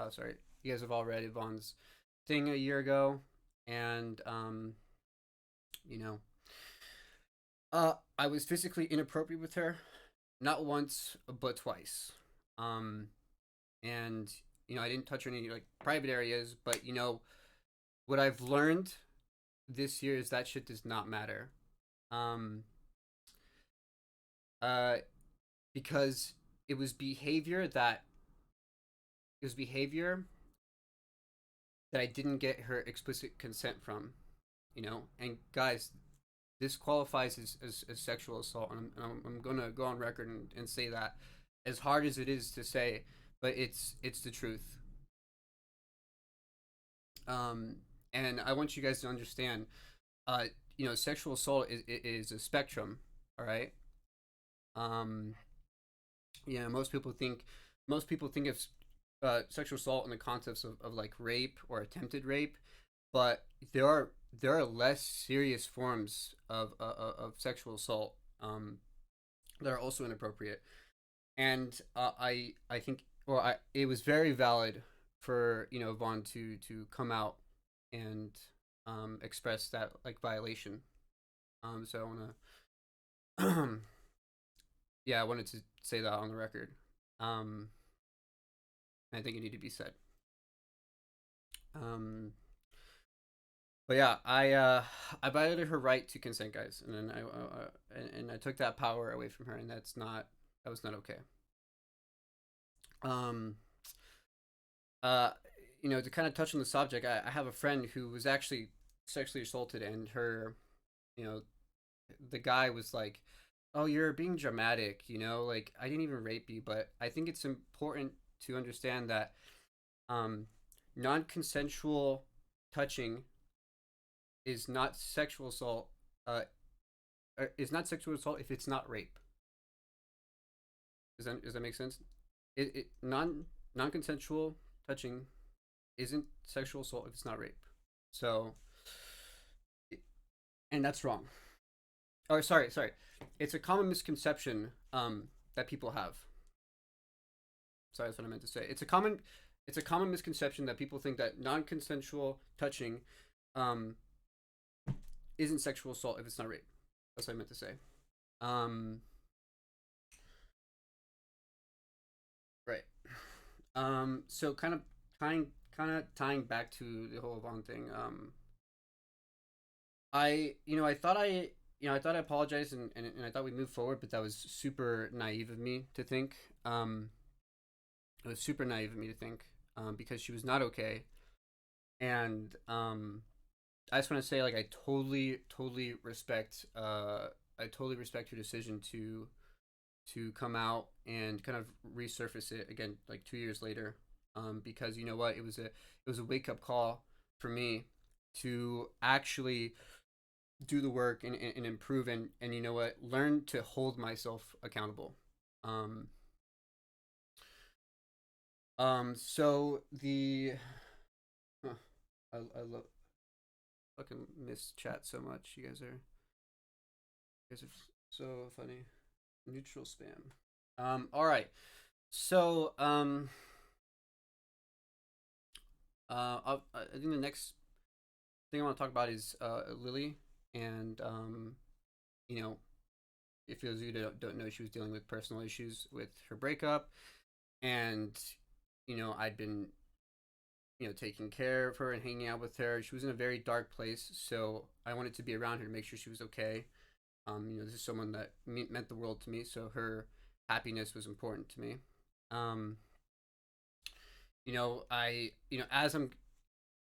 sorry, you guys have all read Yvonne's thing a year ago, and you know, I was physically inappropriate with her, not once but twice. Um, and I didn't touch her in any like private areas, but what I've learned this year is that shit does not matter. Um, uh, because it was behavior that behavior that I didn't get her explicit consent from. And guys, this qualifies as sexual assault, and I'm gonna go on record and say that, as hard as it is to say, but it's the truth. Um, and I want you guys to understand, uh, sexual assault is a spectrum. All right. Um, most people think of sexual assault in the context of like rape or attempted rape, but there are less serious forms of sexual assault that are also inappropriate. And I think, or it was very valid for Vaughn to come out and express that like violation. So I want to yeah, I wanted to say that on the record. Um, I think it needed to be said. Um, but yeah, I violated her right to consent, guys, and then I took that power away from her, and that was not okay. Um, uh, to kind of touch on the subject, I have a friend who was actually sexually assaulted, and you know, the guy was like, "Oh, you're being dramatic," like I didn't even rape you, but I think it's important to understand that um, non-consensual touching is not sexual assault. Is not sexual assault if it's not rape. Does that make sense? It non-consensual touching isn't sexual assault if it's not rape. So, and that's wrong. Oh, sorry. It's a common misconception that people have. Sorry, that's what I meant to say. It's a common misconception that people think that non-consensual touching um isn't sexual assault if it's not rape. That's what I meant to say. Um, right. So kind of tying back to the whole Vaughn thing. I thought I apologized and I thought we moved forward, but that was super naive of me to think. It was super naive of me to think because she was not okay, and I just want to say like I totally respect her decision to come out and kind of resurface it again like 2 years later, because you know what, it was a wake up call for me to actually do the work and improve and you know what, learn to hold myself accountable. um so the huh, I love fucking miss chat so much. You guys are so funny. Neutral spam. All right. So I think the next thing I want to talk about is Lily, and you know, if those of you don't know, she was dealing with personal issues with her breakup, and I'd been taking care of her and hanging out with her. She was in a very dark place, so I wanted to be around her to make sure she was okay. This is someone that meant the world to me, so her happiness was important to me. Um, as I'm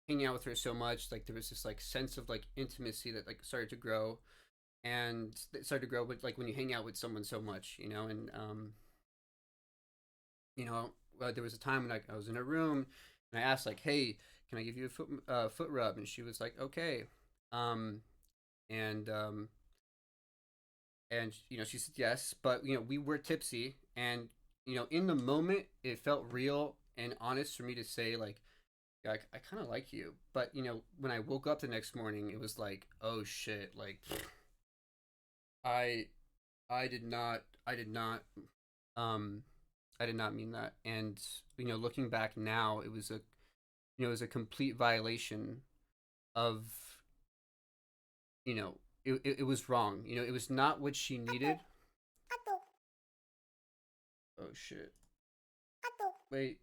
hanging out with her so much, like there was this like sense of like intimacy that like started to grow, and it started to grow with like when you hang out with someone so much, and there was a time when I was in a room and I asked like, "Hey, can I give you a foot rub?" And she was like, "Okay," um, and she said yes, but we were tipsy, and in the moment it felt real and honest for me to say like, yeah, I kind of like you, but when I woke up the next morning it was like, oh shit, like I I did not um I did not mean that. And looking back now, it was a complete violation of, it was wrong. It was not what she needed. Oh shit. Wait.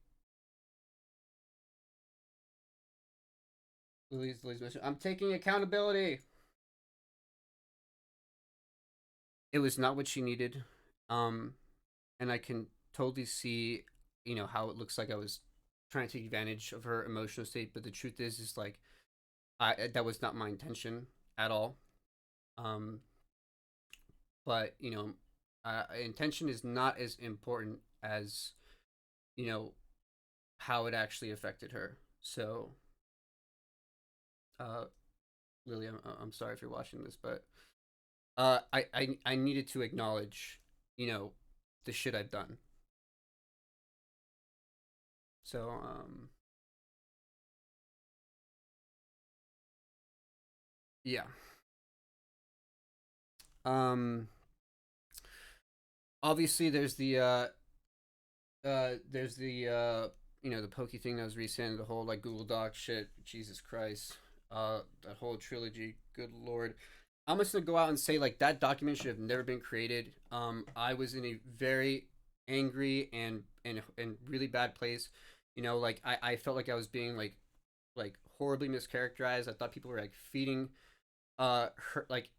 Lily's message. I'm taking accountability. It was not what she needed. And I can totally see, how it looks like I was trying to take advantage of her emotional state, but the truth is like, that was not my intention at all. But intention is not as important as, how it actually affected her. So, Lily, I'm sorry if you're watching this, but I needed to acknowledge, the shit I've done. So, yeah. Obviously there's the the Pokey thing that was recent, the whole like Google Doc shit. Jesus Christ. That whole trilogy, good lord. I'm just gonna go out and say like that document should have never been created. I was in a very angry and really bad place. Like I felt like I was being like horribly mischaracterized. I thought people were like feeding her, like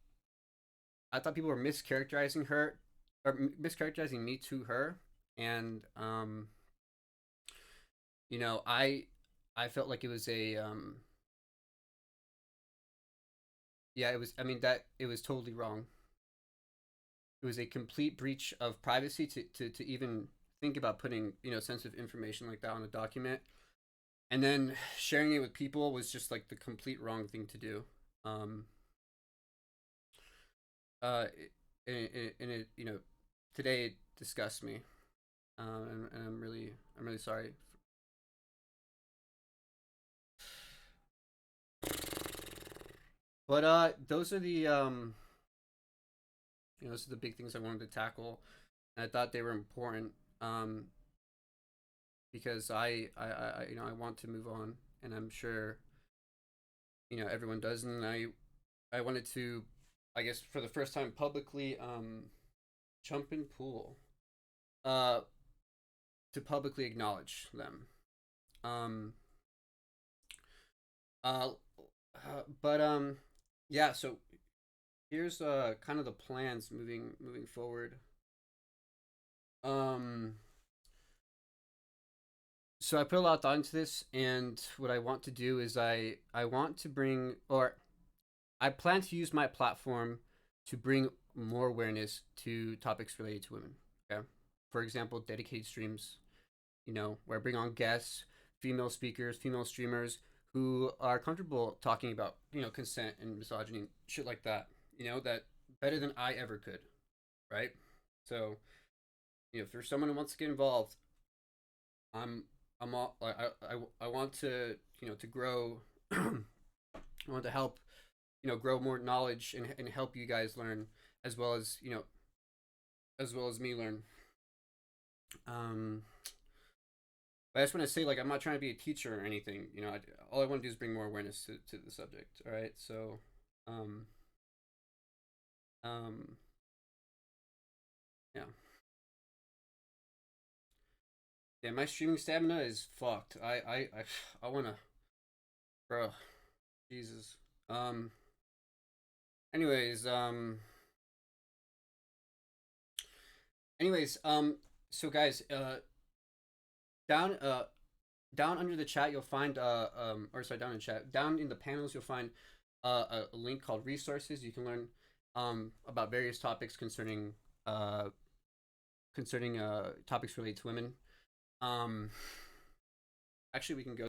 I thought people were mischaracterizing her or mischaracterizing me to her. And I felt like it was a yeah, it was, I mean, that it was totally wrong. It was a complete breach of privacy to even think about putting, sensitive information like that on a document. And then sharing it with people was just like the complete wrong thing to do. Um and it, today it disgusts me. And I'm really sorry. But those are the those are the big things I wanted to tackle. And I thought they were important because I want to move on, and I'm sure everyone does. And I wanted to, I guess for the first time publicly, jump in pool uh to publicly acknowledge them. Um uh, but yeah, so here's kind of the plans moving forward. Um so I put a lot of thought into this, and what I want to do is I want to bring, or I plan to use my platform to bring more awareness to topics related to women. Okay, for example, dedicated streams, where I bring on guests, female speakers, female streamers who are comfortable talking about, consent and misogyny, shit like that, that better than I ever could, right? So, if there's someone who wants to get involved, I'm I'm all I want to, to grow. I want to help, grow more knowledge and help you guys learn, as well as, as well as me learn. Um, but I just want to say, like, I'm not trying to be a teacher or anything. All I want to do is bring more awareness to the subject. All right, so, um, um, yeah, yeah. My streaming stamina is fucked. I wanna, bro, Jesus. Um. Anyways, anyways, so guys, down, down under the chat you'll find or sorry, down in the chat, down in the panels you'll find a link called resources. You can learn about various topics concerning topics related to women. Um actually we can go